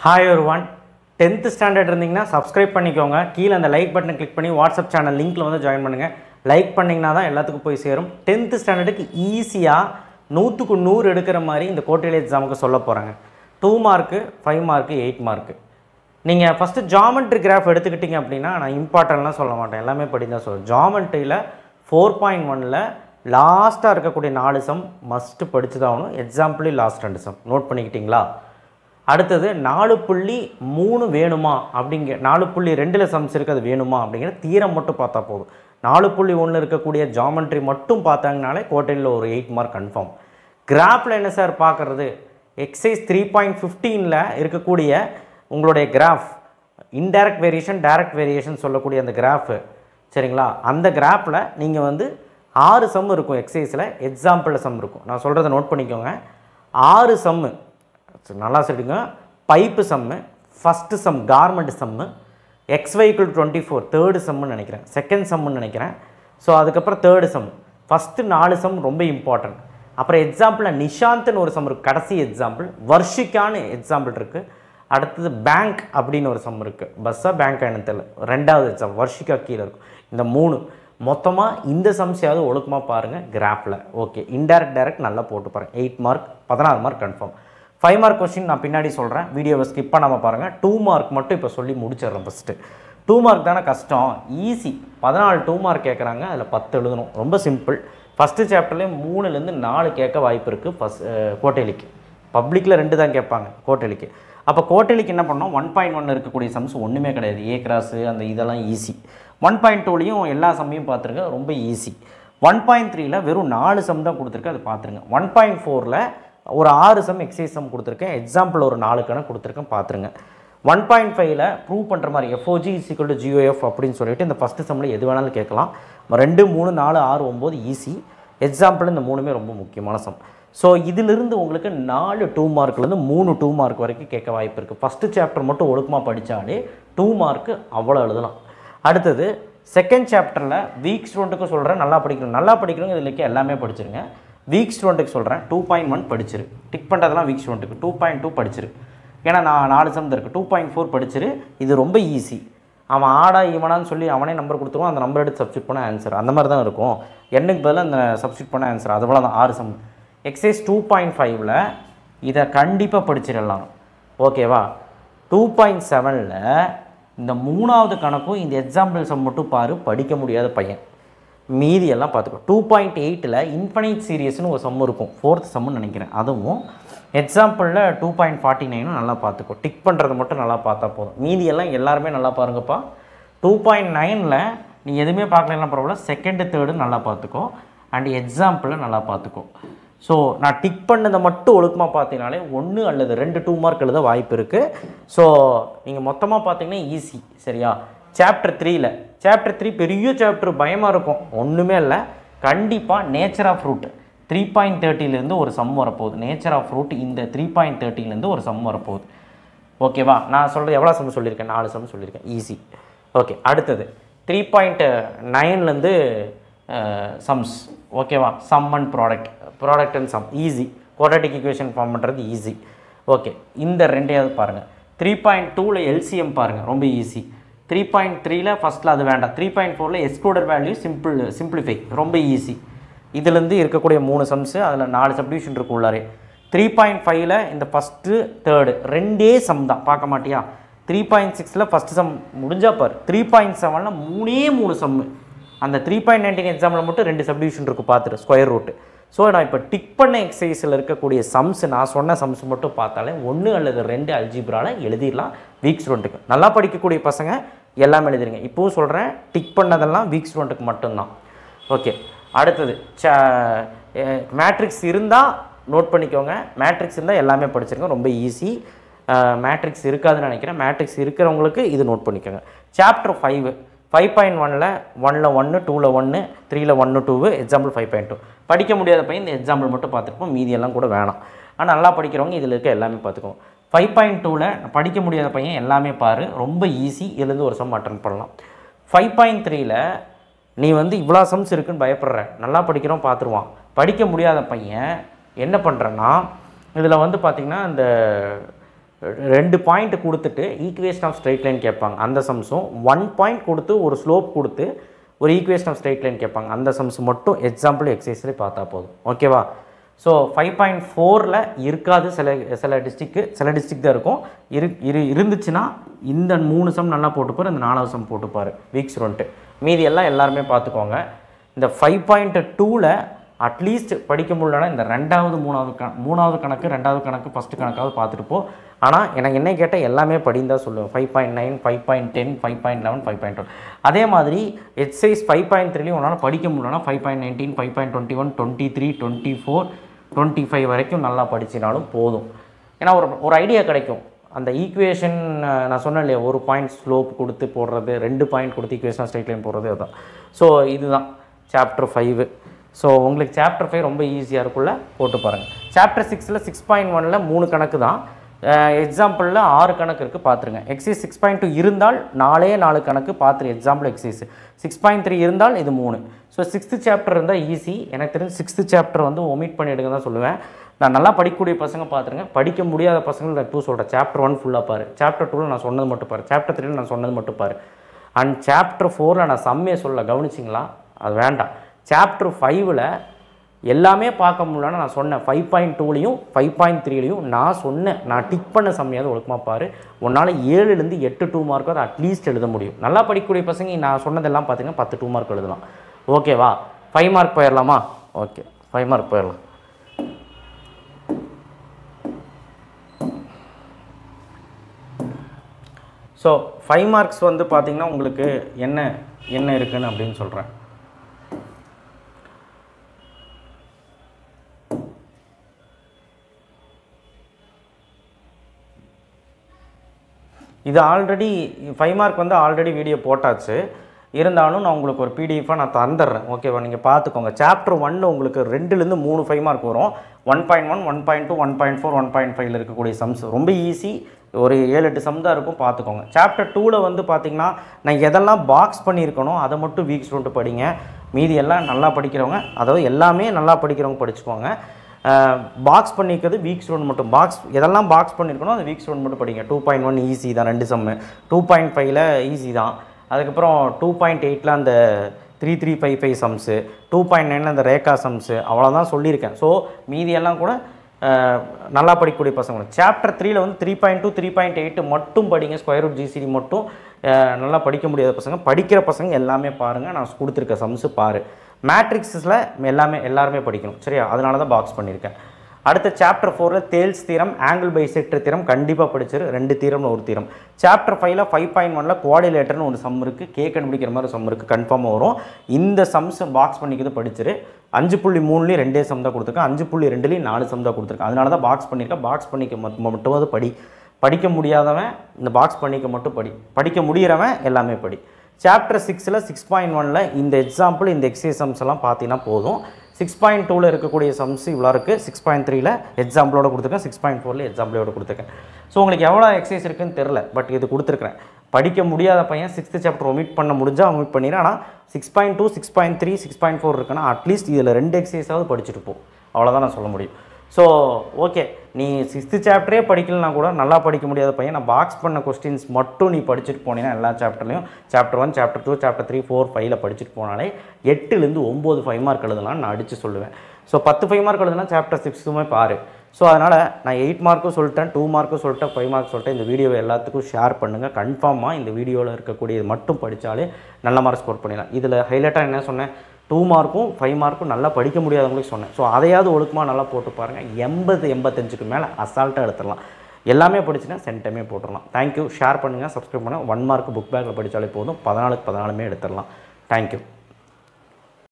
Hi everyone, 10th standard இருந்தீங்கன்னா subscribe பண்ணிக்கோங்க. கீழ அந்த லைக் பட்டனை கிளிக் பண்ணி வாட்ஸ்அப் சேனல் லிங்க்ல வந்து ஜாயின் பண்ணுங்க. லைக் பண்ணீங்கனா தான் எல்லாத்துக்கும் போய் சேரும். 10th ஸ்டாண்டர்டுக்கு ஈஸியா 100க்கு 100 எடுக்கிற மாதிரி இந்த குவார்ட்டர்லி எக்ஸாமுக்கு சொல்ல போறாங்க. 2 மார்க், 5 மார்க், 8 மார்க். நீங்க ஃபர்ஸ்ட் ஜியோமெட்ரி கிராஃப் எடுத்துக்கிட்டீங்க அப்படினா நான் இம்பார்ட்டன்ட்லாம் சொல்ல மாட்டேன். எல்லாமே படி தான் சொல்றேன். ஜியோமெட்ரியில 4.1ல லாஸ்டா இருக்கக்கூடிய 4 சம் மஸ்ட் படிச்சு தான் ஆகணும். எக்ஸாம்பிள் லாஸ்ட் 2 சம் நோட் பண்ணிக்கிட்டீங்களா? அடுத்தது 4.3 வேணுமா அப்படிங்க 4.2ல சம்ஸ் இருக்கு அது வேணுமா அப்படிங்கிற தியரம் மட்டும் பார்த்தா போதும். 4.1ல இருக்கக்கூடிய ஜியோமெட்ரி மட்டும் பார்த்தாங்கனாலே குவார்ட்டர்லில ஒரு 8 மார்க் கன்ஃபார்ம். கிராஃப்ல என்ன சார் பார்க்கிறது? எக்ஸசைஸ் 3.15ல இருக்கக்கூடிய உங்களுடைய graph indirect variation direct variation சொல்லக்கூடிய அந்த கிராஃப் சரிங்களா? அந்த கிராஃப்ல நீங்க வந்து 6 சம் இருக்கும் எக்ஸசைஸ்ல எக்ஸாம்பிள்ல சம் இருக்கும். நான் சொல்றதை நோட் பண்ணிக்கோங்க. 6 சம் நல்லா சொல்லுங்க. பைப் சம், ஃபர்ஸ்ட் சம் கார்மெண்ட் சம், xy = 24 தேர்ட் சம்னு நினைக்கிறேன். செகண்ட் சம்னு நினைக்கிறேன். ஸோ அதுக்கப்புறம் தேர்ட் சம். ஃபஸ்ட்டு 4 சம் ரொம்ப இம்பார்ட்டன்ட். அப்புறம் எக்ஸாம்பிளில் நிஷாந்த்னு ஒரு சம் இருக்குது. கடைசி எக்ஸாம்பிள் வர்ஷிக்கான எக்ஸாம்பிள் இருக்குது. அடுத்தது பேங்க் அப்படின்னு ஒரு சம் இருக்குது. பஸ்ஸாக பேங்க் எனக்கு தெரியல. ரெண்டாவது எக்ஸாம் வர்ஷிக்கா கீழே இருக்கும். இந்த 3 மொத்தமாக இந்த சம்ஸையாவது ஒழுக்கமாக பாருங்கள் கிராஃபில். ஓகே, இன்டைரக்ட் டைரக்ட் நல்லா போட்டு பாருங்கள். 8 mark 16 mark confirm. 5 mark question நான் பின்னாடி சொல்கிறேன். வீடியோவை ஸ்கிப் பண்ணாமல் பாருங்கள். 2 மார்க் மட்டும் இப்போ சொல்லி முடிச்சிடறேன். ஃபஸ்ட்டு 2 மார்க் தானே கஷ்டம், ஈஸி. 14 2 மார்க் கேட்குறாங்க, அதில் 10 எழுதணும். ரொம்ப சிம்பிள். ஃபஸ்ட்டு சாப்டர்லேயே 3லேருந்து 4 கேட்க வாய்ப்பு இருக்குது. குவார்ட்டர்லிக்கு பப்ளிக்கில் 2 தான் கேட்பாங்க குவார்ட்டர்லிக்கு. அப்போ குவார்ட்டர்லிக்கு என்ன பண்ணோம்? 1.1 இருக்கக்கூடிய சம்ஸ் ஒன்றுமே கிடையாது. ஏ கிராஸு அந்த இதெல்லாம் ஈஸி. 1.2லையும் எல்லா சம்மையும் பார்த்துருங்க, ரொம்ப ஈஸி. 1.3ல வெறும் 4 சம் தான் கொடுத்துருக்கு, அதை பார்த்துருங்க. 1.4ல் ஒரு 6 சம் எக்ஸசைஸ் சம் கொடுத்துருக்கேன். எக்ஸாம்பிள் ஒரு 4 கணக்கு கொடுத்துருக்கேன், பார்த்துருங்க. 1.5ல ப்ரூவ் பண்ணுற மாதிரி FOG = GOF அப்படின்னு சொல்லிட்டு இந்த ஃபஸ்ட்டு சம்மில் எது வேணாலும் கேட்கலாம். 2 3 4 6 9 ஈஸி. எக்ஸாம்பிள் இந்த 3மே ரொம்ப முக்கியமான சம். ஸோ இதிலிருந்து உங்களுக்கு 4 2 மார்க்லேருந்து 3 2 மார்க் வரைக்கும் கேட்க வாய்ப்பு இருக்குது. ஃபஸ்ட்டு சாப்டர் மட்டும் ஒழுக்கமாக படித்தாலே 2 மார்க்கு அவ்வளோ எழுதலாம். அடுத்தது செகண்ட் சாப்டரில் வீக் ஸ்டூடெண்ட்டுக்கு சொல்கிறேன், நல்லா படிக்கணும். நல்லா படிக்கணுங்க இதில் இருக்க எல்லாமே படிச்சிருங்க. வீக் ஸ்டூடெண்ட்டுக்கு சொல்கிறேன், 2.1 படிச்சிரு. டிக் பண்ணுறதெல்லாம் வீக் ஸ்டூடெண்ட்டுக்கு. 2.2 படிச்சிரு. ஏன்னா நான் 4 சம் இருக்குது. 2.4 படிச்சிரு. இது ரொம்ப ஈஸி. அவன் ஆடா ஈவனான்னு சொல்லி அவனே நம்பர் கொடுத்துருவான். அந்த நம்பர் எடுத்து சப்ஸ்டியூட் பண்ண ஆன்சர் அந்த மாதிரி தான் இருக்கும். எண்ணுக்கு பதிலாக அந்த சப்ஸ்டியூட் பண்ண ஆன்சர் அது போல தான். 6 சம். எக்ஸசைஸ் 2.5ல் இதை கண்டிப்பாக படிச்சிடலாம். ஓகேவா? 2.7ல் இந்த 3வது கணக்கும் இந்த எக்ஸாம்பிள் சம் மட்டும் பாரு, படிக்க முடியாத பையன். மீதி எல்லாம் பார்த்துக்கோ. 2.8ல் இன்ஃபைனைட் சீரியஸ்னு ஒரு சம் இருக்கும். 4th சம்னு நினைக்கிறேன். அதுவும் எக்ஸாம்பிளில் 2.49ம் நல்லா பார்த்துக்கோ. டிக் பண்ணுறது மட்டும் நல்லா பார்த்தா போதும். மீதி எல்லாம் எல்லாருமே நல்லா பாருங்கப்பா. 2.9ல் நீ எதுவுமே பார்க்கலாம் பரவாயில்ல, செகண்டு தேர்டு நல்லா பார்த்துக்கோ. அண்ட் எக்ஸாம்பிளில் நல்லா பார்த்துக்கோ. ஸோ நான் டிக் பண்ணதை மட்டும் ஒழுக்கமாக பார்த்தீங்கனாலே 1 அல்லது 2 2 மார்க் எழுத வாய்ப்பு இருக்குது. ஸோ நீங்கள் மொத்தமாக பார்த்தீங்கன்னா ஈஸி. சரியா? சாப்டர் 3ல் சாப்டர் 3 பெரிய சாப்டர், பயமாக இருக்கும். ஒன்றுமே இல்லை. கண்டிப்பாக நேச்சர் ஆஃப் ஃப்ரூட் 3.30லேருந்து ஒரு சம் வரப்போகுது. நேச்சர் ஆஃப் ஃப்ரூட் இந்த 3.30லேருந்து ஒரு சம் வரப்போகுது. ஓகேவா? நான் சொல்கிறது எவ்வளோ சம் சொல்லியிருக்கேன்? 4 சம் சொல்லியிருக்கேன். ஈஸி. ஓகே, அடுத்தது 3.9லேருந்து சம்ஸ். ஓகேவா? Sum and product and sum easy. Quadratic equation form பண்ணுறது ஈஸி. ஓகே, இந்த 2வது பாருங்கள். 3.2ல் LCM பாருங்கள், ரொம்ப ஈஸி. 3.3ல் ஃபஸ்ட்டில் அது வேண்டாம். 3.4ல் எக்ஸ்க்ளூடட் வேல்யூ சிம்பிளிஃபை ரொம்ப ஈஸி. இதுலேருந்து இருக்கக்கூடிய 3 சம்ஸு, அதில் 4 சப்டிவிஷன் இருக்கு உள்ளாரே. 3.5ல் இந்த ஃபஸ்ட்டு தேர்டு 2 சம் தான், பார்க்க மாட்டியா? 3.6ல் ஃபஸ்ட்டு சம் முடிஞ்சால் பாரு. 3.7ல் 3 சம்மு. அந்த 3.19 எக்ஸாம்பிள் மட்டும் 2 சப்டிவிஷன் இருக்குது, பார்த்துட்டு ஸ்கொயர் ரூட்டு. ஸோ நான் இப்போ டிக் பண்ண எக்ஸசைஸில் இருக்கக்கூடிய சம்ஸ், நான் சொன்ன சம்ஸ் மட்டும் பார்த்தாலே 1 அல்லது 2 அல்ஜிப்ராவில் எழுதிடலாம். வீக் ஸ்டூடெண்ட்டுக்கு நல்லா படிக்கக்கூடிய பசங்க எல்லாம் எழுதிருங்க. இப்போவும் சொல்கிறேன், டிக் பண்ணதெல்லாம் வீக் ஸ்டூடெண்ட்டுக்கு மட்டும்தான். ஓகே, அடுத்தது மேட்ரிக்ஸ் இருந்தால் நோட் பண்ணிக்கோங்க. மேட்ரிக்ஸ் இருந்தால் எல்லாமே படிச்சிருங்க, ரொம்ப ஈஸி. மேட்ரிக்ஸ் இருக்காதுன்னு நினைக்கிறேன். மேட்ரிக்ஸ் இருக்கிறவங்களுக்கு இது நோட் பண்ணிக்கோங்க. சாப்டர் 5.1ல் 1ல் 1 2ல் 1 3ல் 1 2 எக்ஸாம்பிள் 5.2 படிக்க முடியாத பையன் இந்த எக்ஸாம்பிள் மட்டும் பார்த்துருப்போம். மீதியெல்லாம் கூட வேணாம். ஆனால் நல்லா படிக்கிறவங்க இதில் இருக்க எல்லாமே பார்த்துக்கோங்க. 5.2ல் படிக்க முடியாத பையன் எல்லாமே பாரு, ரொம்ப ஈஸி. இதுலேருந்து ஒரு சம் அட்டன் பண்ணலாம். 5.3ல் நீ வந்து இவ்வளோ சம்ஸ் இருக்குன்னு பயப்படுற, நல்லா படிக்கிறோம் பார்த்துருவான். படிக்க முடியாத பையன் என்ன பண்ணுறேன்னா இதில் வந்து பார்த்திங்கன்னா இந்த 2 பாயிண்ட் கொடுத்துட்டு ஈக்குவேஷன் ஆஃப் ஸ்ட்ரெயிட் லைன் கேட்பாங்க அந்த சம்ஸும் 1 பாயிண்ட் கொடுத்து ஒரு ஸ்லோப் கொடுத்து ஒரு ஈக்குவேஷன் ஆஃப் ஸ்ட்ரெயிட் லைன் கேட்பாங்க அந்த சம்ஸ் மட்டும் எக்ஸாம்பிள் எக்ஸசைஸ்லேயே பார்த்தா போதும் ஓகேவா. ஸோ 5.4ல் இருக்காது சில டிஸ்ட்ரிக்ட் தான் இருக்கும். இருந்துச்சுன்னா இந்த 3 சம் நல்லா போட்டுப்பார், இந்த 4வது சம் போட்டுப்பார் வீக்ஸ் வந்துட்டு. மீதி எல்லாம் எல்லாருமே பார்த்துக்கோங்க. இந்த 5.2ல் அட்லீஸ்ட் படிக்க முடியலன்னா இந்த 2வது 3வது கணக்கு 2வது கணக்கு ஃபஸ்ட்டு கணக்காவது பார்த்துட்டு போ. ஆனால் எனக்கு என்ன கேட்டால் எல்லாமே படின்னு தான் சொல்லுவேன். 5.9 5.10 5.11 5.12 அதே மாதிரி எக்ஸசைஸ் 5.3லையும் உன்னால் படிக்க முடியலன்னா 5.19 5.21 23 24 25 வரைக்கும் நல்லா படிச்சினாலும் போதும். ஏன்னா ஒரு ஐடியா கிடைக்கும். அந்த ஈக்குவேஷன் நான் சொன்னேன் இல்லையா, 1 பாயிண்ட் ஸ்லோப் கொடுத்து போடுறது, 2 பாயிண்ட் கொடுத்து ஈக்குவேஷன் ஸ்ட்ரெயிட் லைன் போடுறது அதுதான். ஸோ இதுதான் சாப்டர் 5. ஸோ உங்களுக்கு சாப்டர் 5 ரொம்ப ஈஸியாக இருக்குள்ள போட்டு பாருங்கள். சாப்டர் 6ல் 6.1ல் 3 கணக்கு தான். எக்ஸாம்பிளில் 6 கணக்கு இருக்குது பார்த்துருங்க. எக்ஸைஸ் 6.2 இருந்தால் 4 கணக்கு பார்த்துரு. எக்ஸாம்பிள் எக்ஸைஸ் 6.3 இருந்தால் இது 3. ஸோ 6th சாப்டர் இருந்தால் ஈஸி. எனக்கு தெரிஞ்சு 6th சாப்டர் வந்து ஒமிட் பண்ணிவிடுங்க தான் சொல்லுவேன். நான் நல்லா படிக்கக்கூடிய பசங்க பார்த்துருங்க. படிக்க முடியாத பசங்க நான் 2 சொல்கிறேன். சாப்டர் 1 ஃபுல்லாக பாரு, சாப்டர் 2ல் நான் சொன்னது மட்டும் பாரு, சாப்டர் 3ல் நான் சொன்னது மட்டும் பாரு. அண்ட் சாப்டர் 4ல் நான் சம்மே சொல்ல கவனிச்சிங்களா, அது வேண்டாம். சாப்டர் 5ல் எல்லாமே பார்க்க முடியலன்னா நான் சொன்னேன் 5.2லையும் 5.3லையும் நான் டிக் பண்ண சம்மையாவது ஒழுக்கமாக பாரு. உன்னால் 7லேருந்து 8 2 மார்க்காவது அட்லீஸ்ட் எழுத முடியும். நல்லா படிக்கக்கூடிய பசங்க நான் சொன்னதெல்லாம் பார்த்தீங்கன்னா 10 2 மார்க் எழுதலாம். ஓகேவா? 5 மார்க் போயிடலாமா? ஓகே 5 மார்க் போயிடலாம். ஸோ 5 மார்க்ஸ் வந்து பார்த்திங்கன்னா உங்களுக்கு என்ன இருக்குன்னு அப்படின்னு சொல்கிறேன். இது ஆல்ரெடி 5 மார்க் வந்து ஆல்ரெடி வீடியோ போட்டாச்சு. இருந்தாலும் நான் உங்களுக்கு ஒரு பிடிஎஃபாக நான் தந்துடுறேன். ஓகேவா? நீங்கள் பார்த்துக்கோங்க. சாப்டர் 1 உங்களுக்கு 2லேருந்து 3 5 மார்க் வரும். 1.1 1.2 1.4 1.5ல் இருக்கக்கூடிய சம்ஸ் ரொம்ப ஈஸி. ஒரு 7-8 சம் தான் இருக்கும், பார்த்துக்கோங்க. சாப்டர் 2ல் வந்து பார்த்திங்கன்னா நான் எதெல்லாம் பாக்ஸ் பண்ணியிருக்கணும் அதை மட்டும் வீக் ஸ்டூடெண்ட் படிங்க. மீதி எல்லாம் நல்லா படிக்கிறவங்க, அதாவது எல்லாமே நல்லா படிக்கிறவங்க படிச்சுக்கோங்க. பாக்ஸ் பண்ணிக்கிறது வீக் ஸ்டூடெண்ட் மட்டும். எதெல்லாம் பாக்ஸ் பண்ணியிருக்கணும் அது வீக் ஸ்டூடெண்ட் மட்டும் படிங்க. 2.1 ஈஸி தான் 2 சம்மு. 2.5ல் ஈஸி தான். அதுக்கப்புறம் 2.8ல் அந்த 3355 சம்ஸு, 2.9ல் அந்த ரேகா சம்ஸு, அவ்வளோதான் சொல்லியிருக்கேன். ஸோ மீதியெல்லாம் கூட நல்லா படிக்கக்கூடிய பசங்க. சாப்டர் 3ல் வந்து 3.2 3.8 மட்டும் படிங்க. ஸ்கொயர் ரூட் ஜிசிடி மட்டும் நல்லா படிக்க முடியாத பசங்க. படிக்கிற பசங்க எல்லாமே பாருங்கள். நான் கொடுத்துருக்க சம்ஸு பாரு. மேட்ரிக்ஸில் எல்லாருமே படிக்கணும், சரியா? அதனால தான் பாக்ஸ் பண்ணியிருக்கேன். அடுத்த சாப்டர் 4ல் தேல்ஸ் தீரம், ஆங்கிள் பைசெக்டர் தீரம் கண்டிப்பாக படிச்சிரு. 2 தீரம்னு ஒரு தீரம். சாப்டர் 5ல் 5.1ல் குவாடிலேட்டர்னு ஒரு சம் இருக்குது. கண்டுபிடிக்கிற மாதிரி சம் இருக்குது, கன்ஃபார்மாக வரும். இந்த சம்ஸ் பாக்ஸ் பண்ணிக்கிறது படிச்சிரு. 5.3லேயும் 2 சம் தான் கொடுத்துருக்கேன். 5.2லேயும் 4 சம் தான் கொடுத்துருக்கேன். அதனால தான் பாக்ஸ் பண்ணியிருக்கேன். பாக்ஸ் பண்ணிக்க மட்டும் அது படி. படிக்க முடியாதவன் இந்த பாக்ஸ் பண்ணிக்க மட்டும் படி. படிக்க முடிகிறவன் எல்லாமே படி. சாப்டர் 6ல் 6.1ல் இந்த எக்ஸாம்பிள் இந்த எக்ஸசைஸ் சம்ஸ் எல்லாம் பார்த்தீங்கன்னா போதும். 6.2ல் இருக்கக்கூடிய சம்ஸ் இவ்வளோ இருக்குது. 6.3ல் எக்ஸாம்பிளோட கொடுத்துருக்கேன். 6.4ல் எக்ஸாம்பிளோட கொடுத்துருக்கேன். ஸோ உங்களுக்கு எவ்வளோ எக்ஸசைஸ் இருக்குதுன்னு தெரில, பட் இது கொடுத்துருக்குறேன். படிக்க முடியாத பையன் 6th சாப்டர் ஒமிட் பண்ண முடிஞ்சால் ஒமிட் பண்ணிடுறேன். ஆனால் 6.2 6.3 6.4 இருக்குன்னா அட்லீஸ்ட் இதில் 2 எக்ஸசைஸாவது படிச்சுட்டு போ. அவ்வளோதான் நான் சொல்ல முடியும். ஸோ ஓகே, நீ 6th சாப்டரே படிக்கலனா கூட நல்லா படிக்க முடியாத பையன் நான் பாக்ஸ் பண்ண கொஸ்டின்ஸ் மட்டும் நீ படிச்சுட்டு போனீங்கன்னா எல்லா சாப்டர்லையும் சாப்டர் 1 சாப்டர் 2 சாப்டர் 3 4 5ல் படிச்சுட்டு போனாலே 8லேருந்து 9 5 மார்க் எழுதலாம்னு நான் அடித்து சொல்லுவேன். ஸோ 10 5 மார்க் எழுதுனா சாப்டர் 6மே பாரு. ஸோ அதனால் நான் 8 மார்க்கும் சொல்லிட்டேன், 2 மார்க்கும் சொல்லிட்டேன், 5 மார்க் சொல்லிட்டேன். இந்த வீடியோவை எல்லாத்துக்கும் ஷேர் பண்ணுங்கள். கன்ஃபார்மாக இந்த வீடியோவில் இருக்கக்கூடியது மட்டும் படித்தாலே நல்ல மார்க் ஸ்கோர் பண்ணிடலாம். இதில் ஹைலைட்டாக என்ன சொன்னேன், 2 மார்க்கும் 5 மார்க்கும் நல்லா படிக்க முடியாதவங்களுக்கு சொன்னேன். ஸோ அதையாவது ஒழுக்கமாக நல்லா போட்டு பாருங்கள். 80-85க்கு மேலே அசால்ட்டாக எடுத்துடலாம். எல்லாமே படிச்சுன்னா சென்டமே போட்டுடலாம். தேங்க்யூ. ஷேர் பண்ணுங்கள், சப்ஸ்கிரைப் பண்ணுங்கள். 1 மார்க் புக் பேக்கில் படித்தாலே போதும். 14க்கு 14மே எடுத்துடலாம். தேங்க்யூ.